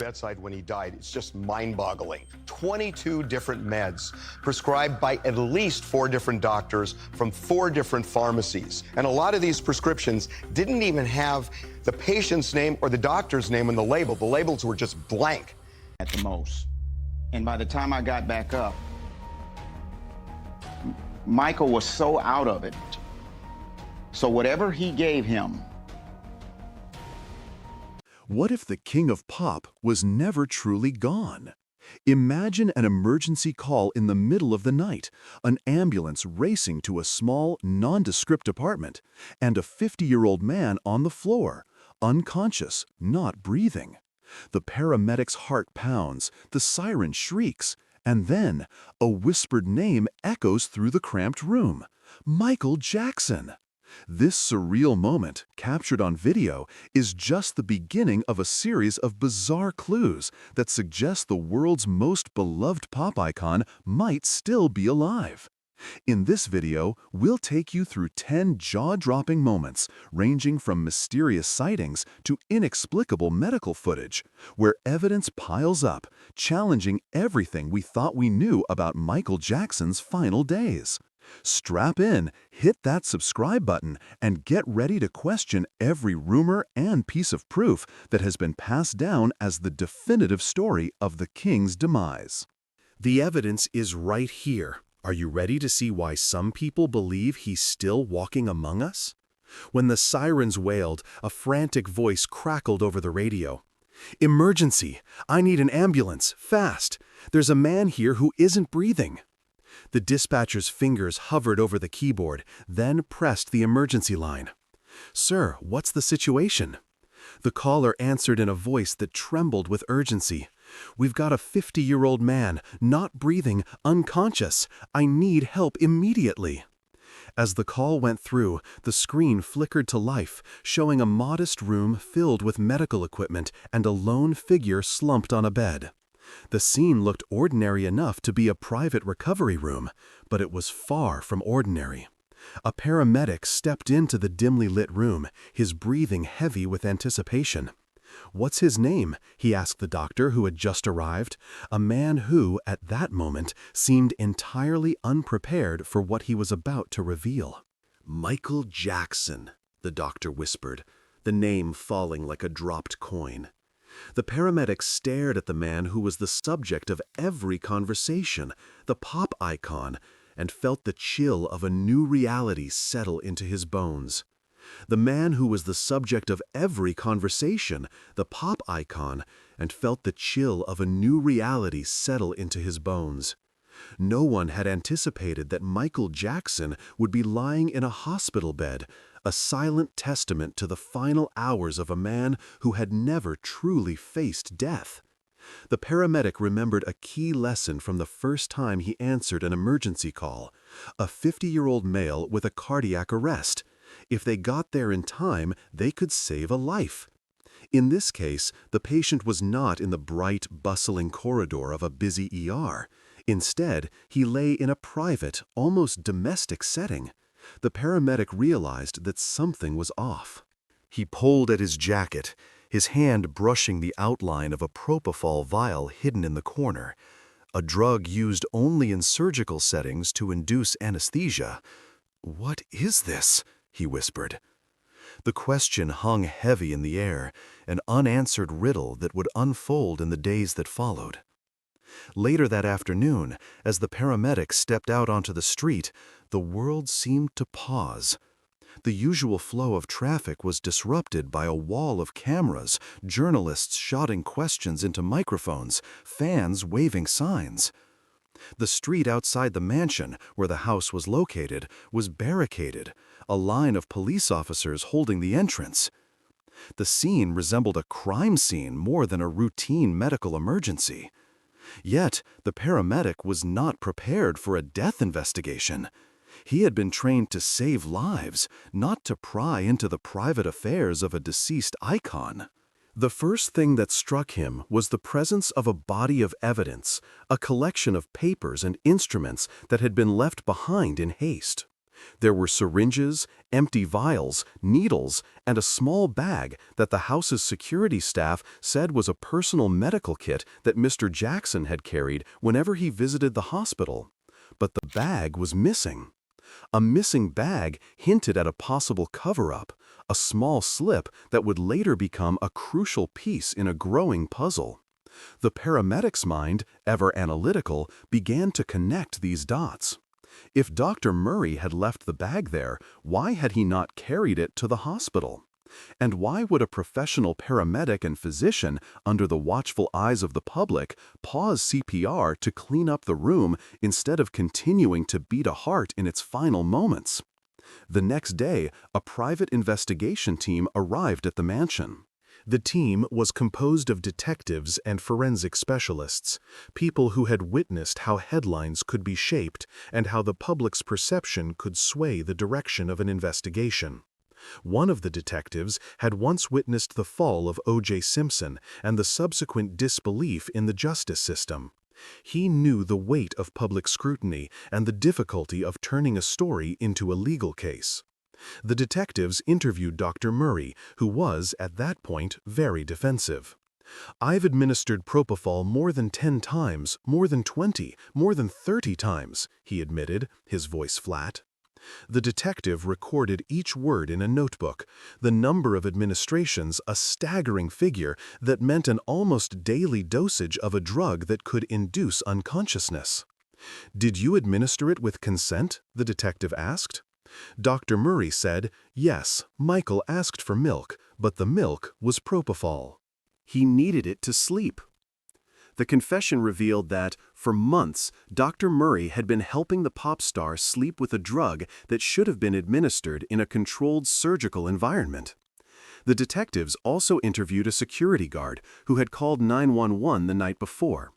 bedside when he died, it's just mind-boggling. 22 different meds prescribed by at least 4 different doctors from 4 different pharmacies. And a lot of these prescriptions didn't even have the patient's name or the doctor's name on the label. The labels were just blank. At the most. And by the time I got back up, Micheal was so out of it. So whatever he gave him. What if the king of pop was never truly gone? Imagine an emergency call in the middle of the night, an ambulance racing to a small, nondescript apartment, and a 50-year-old man on the floor, unconscious, not breathing. The paramedic's heart pounds, the siren shrieks, and then a whispered name echoes through the cramped room. Micheal Jackson. This surreal moment, captured on video, is just the beginning of a series of bizarre clues that suggest the world's most beloved pop icon might still be alive. In this video, we'll take you through 10 jaw-dropping moments, ranging from mysterious sightings to inexplicable medical footage, where evidence piles up, challenging everything we thought we knew about Micheal Jackson's final days. Strap in, hit that subscribe button, and get ready to question every rumor and piece of proof that has been passed down as the definitive story of the king's demise. The evidence is right here. Are you ready to see why some people believe he's still walking among us? When the sirens wailed, a frantic voice crackled over the radio. "Emergency! I need an ambulance, fast! There's a man here who isn't breathing." The dispatcher's fingers hovered over the keyboard, then pressed the emergency line. "Sir, what's the situation?" The caller answered in a voice that trembled with urgency. "We've got a 50-year-old man, not breathing, unconscious. I need help immediately." As the call went through, the screen flickered to life, showing a modest room filled with medical equipment and a lone figure slumped on a bed. The scene looked ordinary enough to be a private recovery room, but it was far from ordinary. A paramedic stepped into the dimly lit room, his breathing heavy with anticipation. "What's his name?" he asked the doctor who had just arrived, a man who, at that moment, seemed entirely unprepared for what he was about to reveal. "Micheal Jackson," the doctor whispered, the name falling like a dropped coin. The paramedic stared at the man who was the subject of every conversation, the pop icon, and felt the chill of a new reality settle into his bones. The man who was the subject of every conversation, the pop icon, and felt the chill of a new reality settle into his bones. No one had anticipated that Micheal Jackson would be lying in a hospital bed, a silent testament to the final hours of a man who had never truly faced death. The paramedic remembered a key lesson from the first time he answered an emergency call: a 50-year-old male with a cardiac arrest. If they got there in time, they could save a life. In this case, the patient was not in the bright, bustling corridor of a busy ER. Instead, he lay in a private, almost domestic setting. The paramedic realized that something was off. He pulled at his jacket, his hand brushing the outline of a propofol vial hidden in the corner, a drug used only in surgical settings to induce anesthesia. "What is this?" he whispered. The question hung heavy in the air, an unanswered riddle that would unfold in the days that followed. Later that afternoon, as the paramedic stepped out onto the street, the world seemed to pause. The usual flow of traffic was disrupted by a wall of cameras, journalists shouting questions into microphones, fans waving signs. The street outside the mansion, where the house was located, was barricaded, a line of police officers holding the entrance. The scene resembled a crime scene more than a routine medical emergency. Yet, the paramedic was not prepared for a death investigation. He had been trained to save lives, not to pry into the private affairs of a deceased icon. The first thing that struck him was the presence of a body of evidence, a collection of papers and instruments that had been left behind in haste. There were syringes, empty vials, needles, and a small bag that the house's security staff said was a personal medical kit that Mr. Jackson had carried whenever he visited the hospital. But the bag was missing. A missing bag hinted at a possible cover-up, a small slip that would later become a crucial piece in a growing puzzle. The paramedic's mind, ever analytical, began to connect these dots. If Dr. Murray had left the bag there, why had he not carried it to the hospital? And why would a professional paramedic and physician, under the watchful eyes of the public, pause CPR to clean up the room instead of continuing to beat a heart in its final moments? The next day, a private investigation team arrived at the mansion. The team was composed of detectives and forensic specialists, people who had witnessed how headlines could be shaped and how the public's perception could sway the direction of an investigation. One of the detectives had once witnessed the fall of O.J. Simpson and the subsequent disbelief in the justice system. He knew the weight of public scrutiny and the difficulty of turning a story into a legal case. The detectives interviewed Dr. Murray, who was, at that point, very defensive. "I've administered propofol more than 10 times, more than 20, more than 30 times," he admitted, his voice flat. The detective recorded each word in a notebook, the number of administrations a staggering figure that meant an almost daily dosage of a drug that could induce unconsciousness. "Did you administer it with consent?" the detective asked. Dr. Murray said, "Yes, Michael asked for milk, but the milk was propofol. He needed it to sleep." The confession revealed that, for months, Dr. Murray had been helping the pop star sleep with a drug that should have been administered in a controlled surgical environment. The detectives also interviewed a security guard who had called 911 the night before.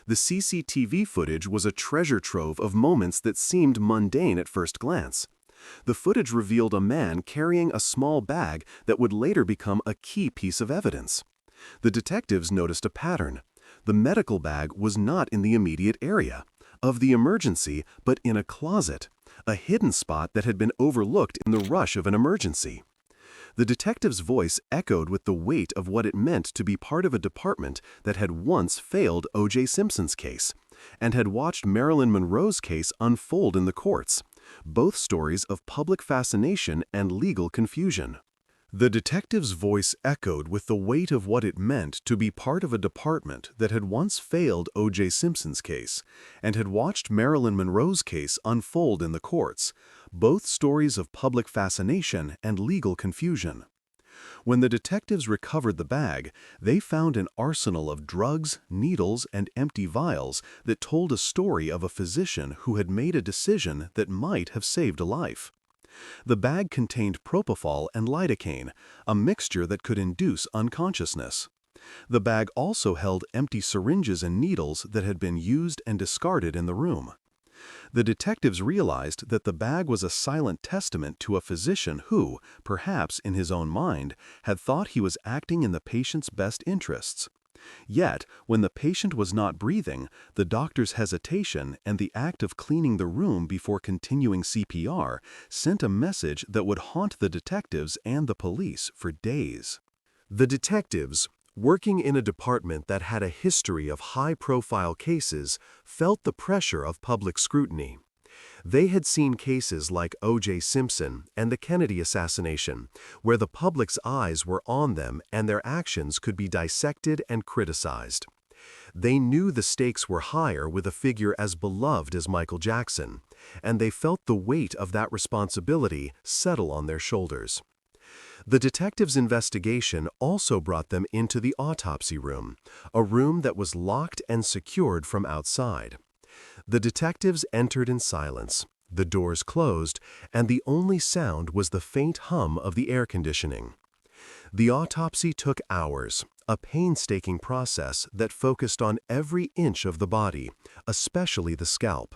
The CCTV footage was a treasure trove of moments that seemed mundane at first glance. The footage revealed a man carrying a small bag that would later become a key piece of evidence. The detectives noticed a pattern. The medical bag was not in the immediate area of the emergency, but in a closet, a hidden spot that had been overlooked in the rush of an emergency. The detective's voice echoed with the weight of what it meant to be part of a department that had once failed O.J. Simpson's case and had watched Marilyn Monroe's case unfold in the courts, both stories of public fascination and legal confusion. The detective's voice echoed with the weight of what it meant to be part of a department that had once failed O.J. Simpson's case and had watched Marilyn Monroe's case unfold in the courts, both stories of public fascination and legal confusion. When the detectives recovered the bag, they found an arsenal of drugs, needles, and empty vials that told a story of a physician who had made a decision that might have saved a life. The bag contained propofol and lidocaine, a mixture that could induce unconsciousness. The bag also held empty syringes and needles that had been used and discarded in the room. The detectives realized that the bag was a silent testament to a physician who, perhaps in his own mind, had thought he was acting in the patient's best interests. Yet, when the patient was not breathing, the doctor's hesitation and the act of cleaning the room before continuing CPR sent a message that would haunt the detectives and the police for days. The detectives, working in a department that had a history of high-profile cases, felt the pressure of public scrutiny. They had seen cases like O.J. Simpson and the Kennedy assassination, where the public's eyes were on them and their actions could be dissected and criticized. They knew the stakes were higher with a figure as beloved as Michael Jackson, and they felt the weight of that responsibility settle on their shoulders. The detectives' investigation also brought them into the autopsy room, a room that was locked and secured from outside. The detectives entered in silence, the doors closed, and the only sound was the faint hum of the air conditioning. The autopsy took hours, a painstaking process that focused on every inch of the body, especially the scalp.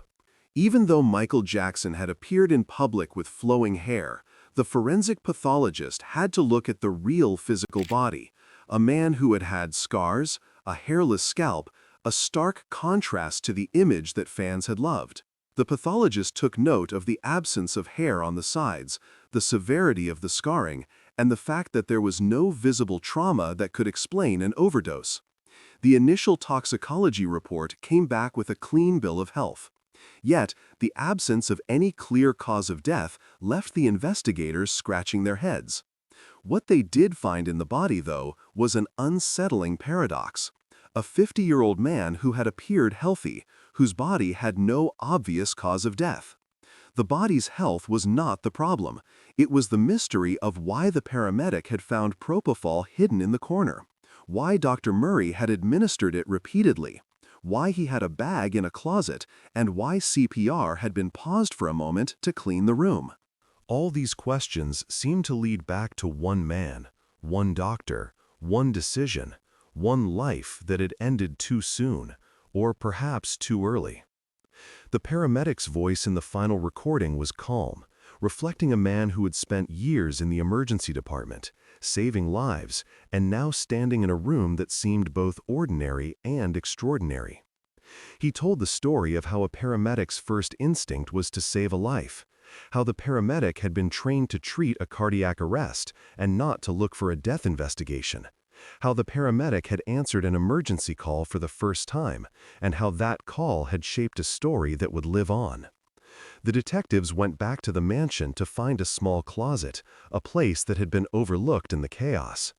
Even though Michael Jackson had appeared in public with flowing hair, the forensic pathologist had to look at the real physical body, a man who had had scars, a hairless scalp, a stark contrast to the image that fans had loved. The pathologist took note of the absence of hair on the sides, the severity of the scarring, and the fact that there was no visible trauma that could explain an overdose. The initial toxicology report came back with a clean bill of health. Yet, the absence of any clear cause of death left the investigators scratching their heads. What they did find in the body, though, was an unsettling paradox. A 50-year-old man who had appeared healthy, whose body had no obvious cause of death. The body's health was not the problem. It was the mystery of why the paramedic had found propofol hidden in the corner, why Dr. Murray had administered it repeatedly, why he had a bag in a closet, and why CPR had been paused for a moment to clean the room. All these questions seem to lead back to one man, one doctor, one decision, one life that had ended too soon, or perhaps too early. The paramedic's voice in the final recording was calm, reflecting a man who had spent years in the emergency department, saving lives, and now standing in a room that seemed both ordinary and extraordinary. He told the story of how a paramedic's first instinct was to save a life, how the paramedic had been trained to treat a cardiac arrest and not to look for a death investigation, how the paramedic had answered an emergency call for the first time, and how that call had shaped a story that would live on. The detectives went back to the mansion to find a small closet, a place that had been overlooked in the chaos.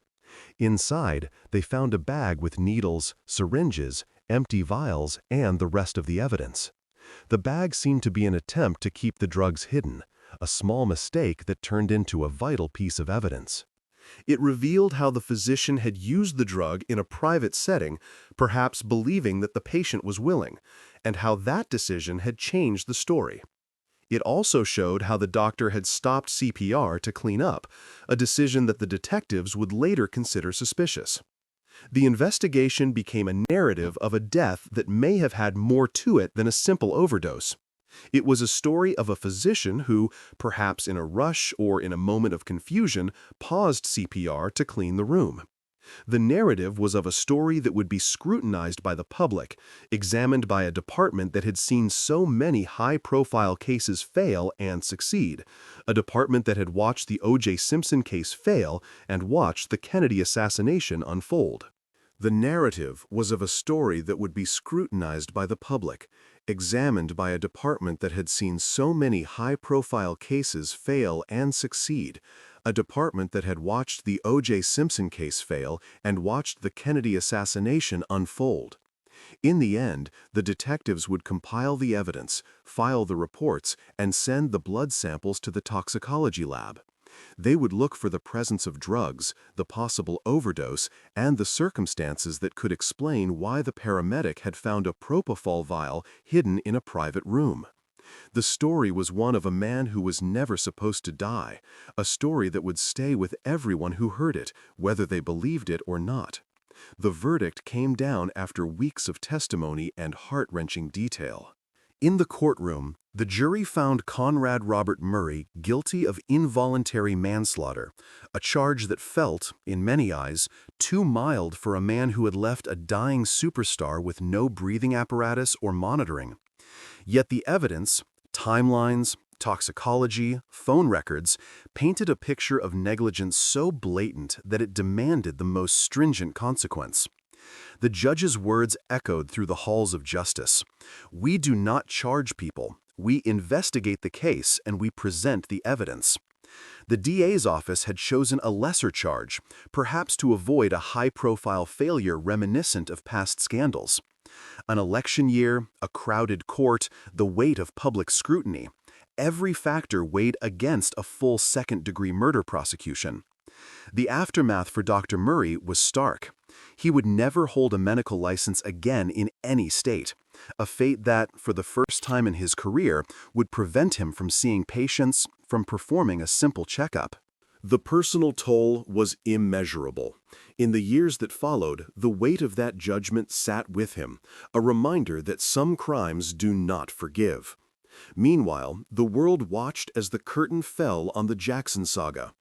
Inside, they found a bag with needles, syringes, empty vials, and the rest of the evidence. The bag seemed to be an attempt to keep the drugs hidden, a small mistake that turned into a vital piece of evidence. It revealed how the physician had used the drug in a private setting, perhaps believing that the patient was willing, and how that decision had changed the story. It also showed how the doctor had stopped CPR to clean up, a decision that the detectives would later consider suspicious. The investigation became a narrative of a death that may have had more to it than a simple overdose. It was a story of a physician who, perhaps in a rush or in a moment of confusion, paused CPR to clean the room. The narrative was of a story that would be scrutinized by the public, examined by a department that had seen so many high-profile cases fail and succeed, a department that had watched the O.J. Simpson case fail and watched the Kennedy assassination unfold. The narrative was of a story that would be scrutinized by the public, examined by a department that had seen so many high-profile cases fail and succeed, a department that had watched the O.J. Simpson case fail and watched the Kennedy assassination unfold. In the end, the detectives would compile the evidence, file the reports, and send the blood samples to the toxicology lab. They would look for the presence of drugs, the possible overdose, and the circumstances that could explain why the paramedic had found a propofol vial hidden in a private room. The story was one of a man who was never supposed to die, a story that would stay with everyone who heard it, whether they believed it or not. The verdict came down after weeks of testimony and heart-wrenching detail. In the courtroom, the jury found Conrad Robert Murray guilty of involuntary manslaughter, a charge that felt, in many eyes, too mild for a man who had left a dying superstar with no breathing apparatus or monitoring. Yet the evidence, timelines, toxicology, phone records, painted a picture of negligence so blatant that it demanded the most stringent consequence. The judge's words echoed through the halls of justice. "We do not charge people. We investigate the case and we present the evidence." The DA's office had chosen a lesser charge, perhaps to avoid a high-profile failure reminiscent of past scandals. An election year, a crowded court, the weight of public scrutiny. Every factor weighed against a full second-degree murder prosecution. The aftermath for Dr. Murray was stark. He would never hold a medical license again in any state, a fate that, for the first time in his career, would prevent him from seeing patients, from performing a simple checkup. The personal toll was immeasurable. In the years that followed, the weight of that judgment sat with him, a reminder that some crimes do not forgive. Meanwhile, the world watched as the curtain fell on the Jackson saga.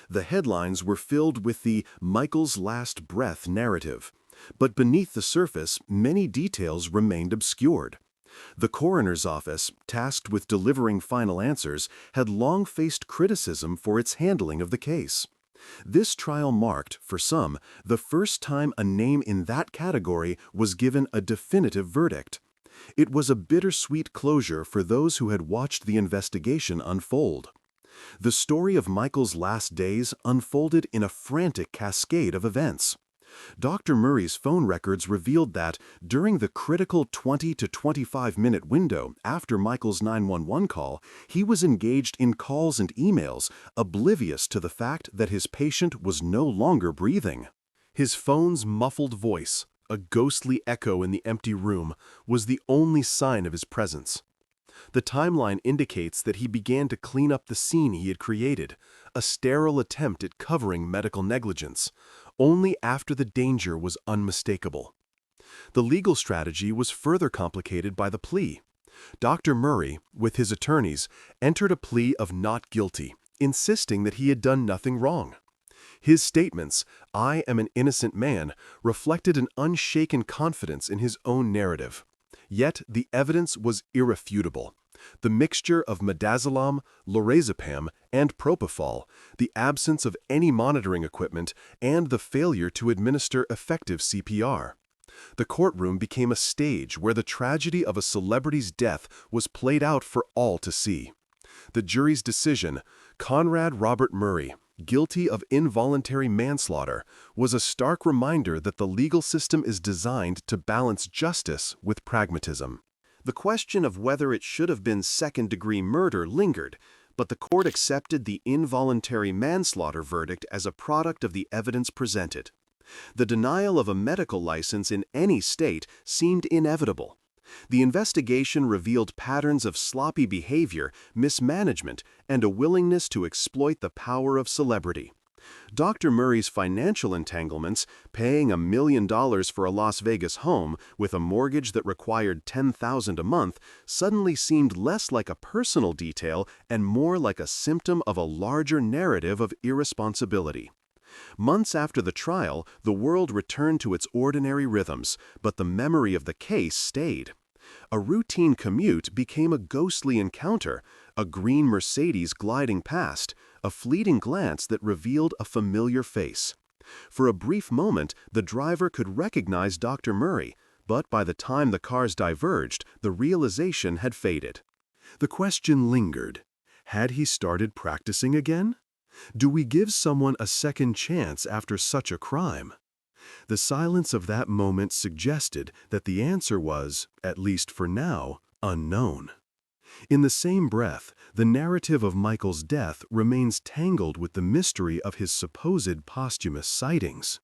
The headlines were filled with the Michael's last breath narrative. But beneath the surface, many details remained obscured. The coroner's office, tasked with delivering final answers, had long faced criticism for its handling of the case. This trial marked, for some, the first time a name in that category was given a definitive verdict. It was a bittersweet closure for those who had watched the investigation unfold. The story of Michael's last days unfolded in a frantic cascade of events. Dr. Murray's phone records revealed that, during the critical 20 to 25-minute window after Michael's 911 call, he was engaged in calls and emails, oblivious to the fact that his patient was no longer breathing. His phone's muffled voice, a ghostly echo in the empty room, was the only sign of his presence. The timeline indicates that he began to clean up the scene he had created, a sterile attempt at covering medical negligence, only after the danger was unmistakable. The legal strategy was further complicated by the plea. Dr. Murray, with his attorneys, entered a plea of not guilty, insisting that he had done nothing wrong. His statements, "I am an innocent man," reflected an unshaken confidence in his own narrative. Yet the evidence was irrefutable. The mixture of midazolam, lorazepam, and propofol, the absence of any monitoring equipment, and the failure to administer effective CPR. The courtroom became a stage where the tragedy of a celebrity's death was played out for all to see. The jury's decision, Conrad Robert Murray, guilty of involuntary manslaughter, was a stark reminder that the legal system is designed to balance justice with pragmatism. The question of whether it should have been second-degree murder lingered, but the court accepted the involuntary manslaughter verdict as a product of the evidence presented. The denial of a medical license in any state seemed inevitable. The investigation revealed patterns of sloppy behavior, mismanagement, and a willingness to exploit the power of celebrity. Dr. Murray's financial entanglements, paying $1 million for a Las Vegas home with a mortgage that required $10,000 a month, suddenly seemed less like a personal detail and more like a symptom of a larger narrative of irresponsibility. Months after the trial, the world returned to its ordinary rhythms, but the memory of the case stayed. A routine commute became a ghostly encounter, a green Mercedes gliding past, a fleeting glance that revealed a familiar face. For a brief moment, the driver could recognize Dr. Murray, but by the time the cars diverged, the realization had faded. The question lingered. Had he started practicing again? Do we give someone a second chance after such a crime? The silence of that moment suggested that the answer was, at least for now, unknown. In the same breath, the narrative of Michael's death remains tangled with the mystery of his supposed posthumous sightings.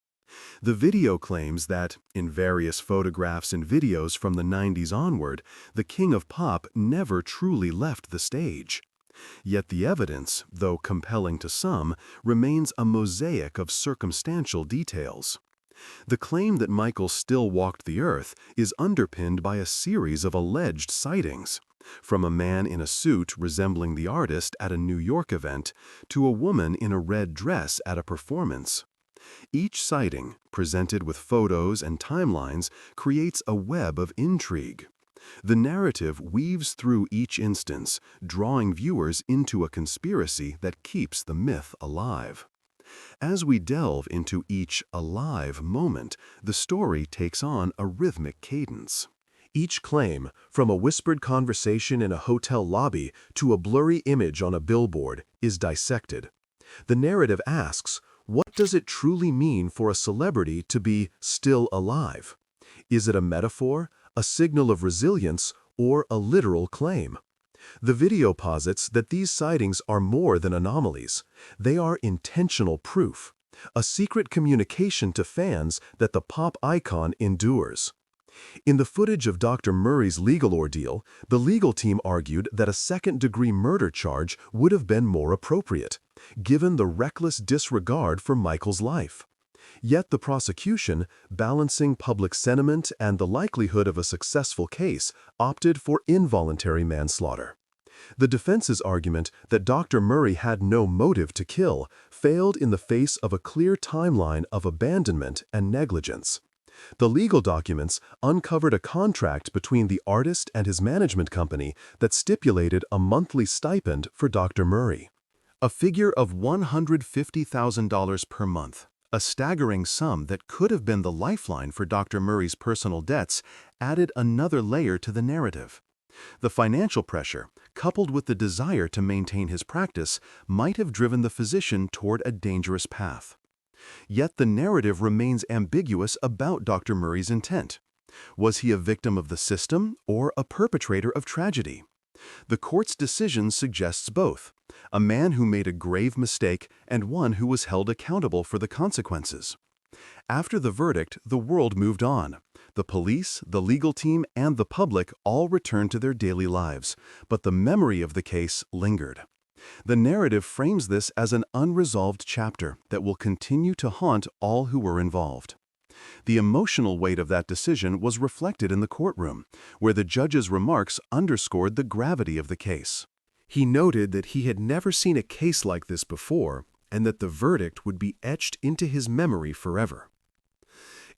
The video claims that, in various photographs and videos from the 90s onward, the King of Pop never truly left the stage. Yet the evidence, though compelling to some, remains a mosaic of circumstantial details. The claim that Michael still walked the earth is underpinned by a series of alleged sightings, from a man in a suit resembling the artist at a New York event to a woman in a red dress at a performance. Each sighting, presented with photos and timelines, creates a web of intrigue. The narrative weaves through each instance, drawing viewers into a conspiracy that keeps the myth alive. As we delve into each alive moment, the story takes on a rhythmic cadence. Each claim, from a whispered conversation in a hotel lobby to a blurry image on a billboard, is dissected. The narrative asks, what does it truly mean for a celebrity to be still alive? Is it a metaphor, a signal of resilience, or a literal claim? The video posits that these sightings are more than anomalies. They are intentional proof, a secret communication to fans that the pop icon endures. In the footage of Dr. Murray's legal ordeal, the legal team argued that a second-degree murder charge would have been more appropriate, given the reckless disregard for Michael's life. Yet the prosecution, balancing public sentiment and the likelihood of a successful case, opted for involuntary manslaughter. The defense's argument that Dr. Murray had no motive to kill failed in the face of a clear timeline of abandonment and negligence. The legal documents uncovered a contract between the artist and his management company that stipulated a monthly stipend for Dr. Murray. A figure of $150,000 per month, a staggering sum that could have been the lifeline for Dr. Murray's personal debts, added another layer to the narrative. The financial pressure, coupled with the desire to maintain his practice, might have driven the physician toward a dangerous path. Yet the narrative remains ambiguous about Dr. Murray's intent. Was he a victim of the system or a perpetrator of tragedy? The court's decision suggests both, a man who made a grave mistake and one who was held accountable for the consequences. After the verdict, the world moved on. The police, the legal team, and the public all returned to their daily lives, but the memory of the case lingered. The narrative frames this as an unresolved chapter that will continue to haunt all who were involved. The emotional weight of that decision was reflected in the courtroom, where the judge's remarks underscored the gravity of the case. He noted that he had never seen a case like this before, and that the verdict would be etched into his memory forever.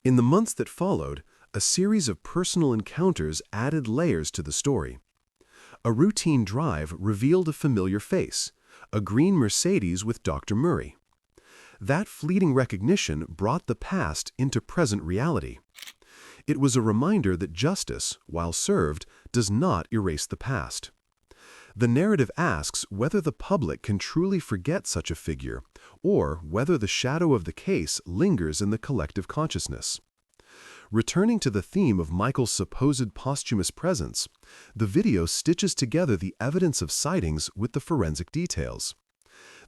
In the months that followed, a series of personal encounters added layers to the story. A routine drive revealed a familiar face, a green Mercedes with Dr. Murray. That fleeting recognition brought the past into present reality. It was a reminder that justice, while served, does not erase the past. The narrative asks whether the public can truly forget such a figure, or whether the shadow of the case lingers in the collective consciousness. Returning to the theme of Micheal's supposed posthumous presence, the video stitches together the evidence of sightings with the forensic details.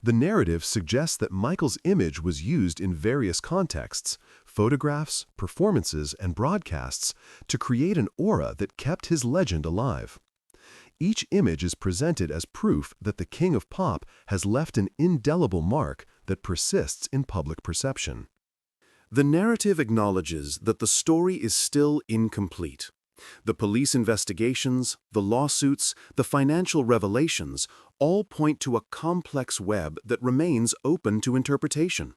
The narrative suggests that Micheal's image was used in various contexts, photographs, performances, and broadcasts, to create an aura that kept his legend alive. Each image is presented as proof that the King of Pop has left an indelible mark that persists in public perception. The narrative acknowledges that the story is still incomplete. The police investigations, the lawsuits, the financial revelations all point to a complex web that remains open to interpretation.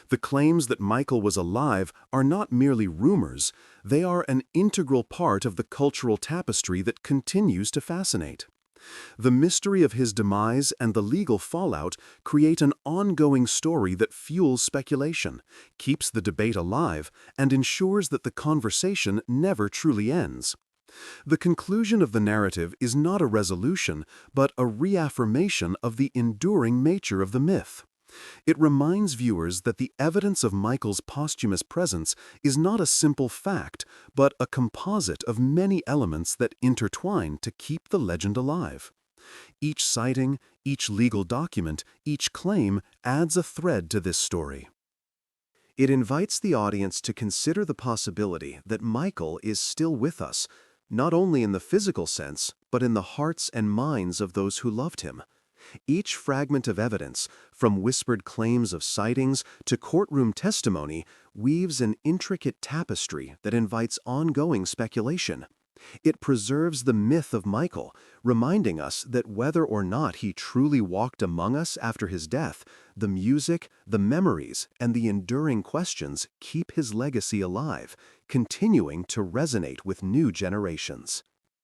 The claims that Micheal was alive are not merely rumors, they are an integral part of the cultural tapestry that continues to fascinate. The mystery of his demise and the legal fallout create an ongoing story that fuels speculation, keeps the debate alive, and ensures that the conversation never truly ends. The conclusion of the narrative is not a resolution, but a reaffirmation of the enduring nature of the myth. It reminds viewers that the evidence of Micheal's posthumous presence is not a simple fact, but a composite of many elements that intertwine to keep the legend alive. Each sighting, each legal document, each claim adds a thread to this story. It invites the audience to consider the possibility that Micheal is still with us, not only in the physical sense, but in the hearts and minds of those who loved him. Each fragment of evidence, from whispered claims of sightings to courtroom testimony, weaves an intricate tapestry that invites ongoing speculation. It preserves the myth of Micheal, reminding us that whether or not he truly walked among us after his death, the music, the memories, and the enduring questions keep his legacy alive, continuing to resonate with new generations.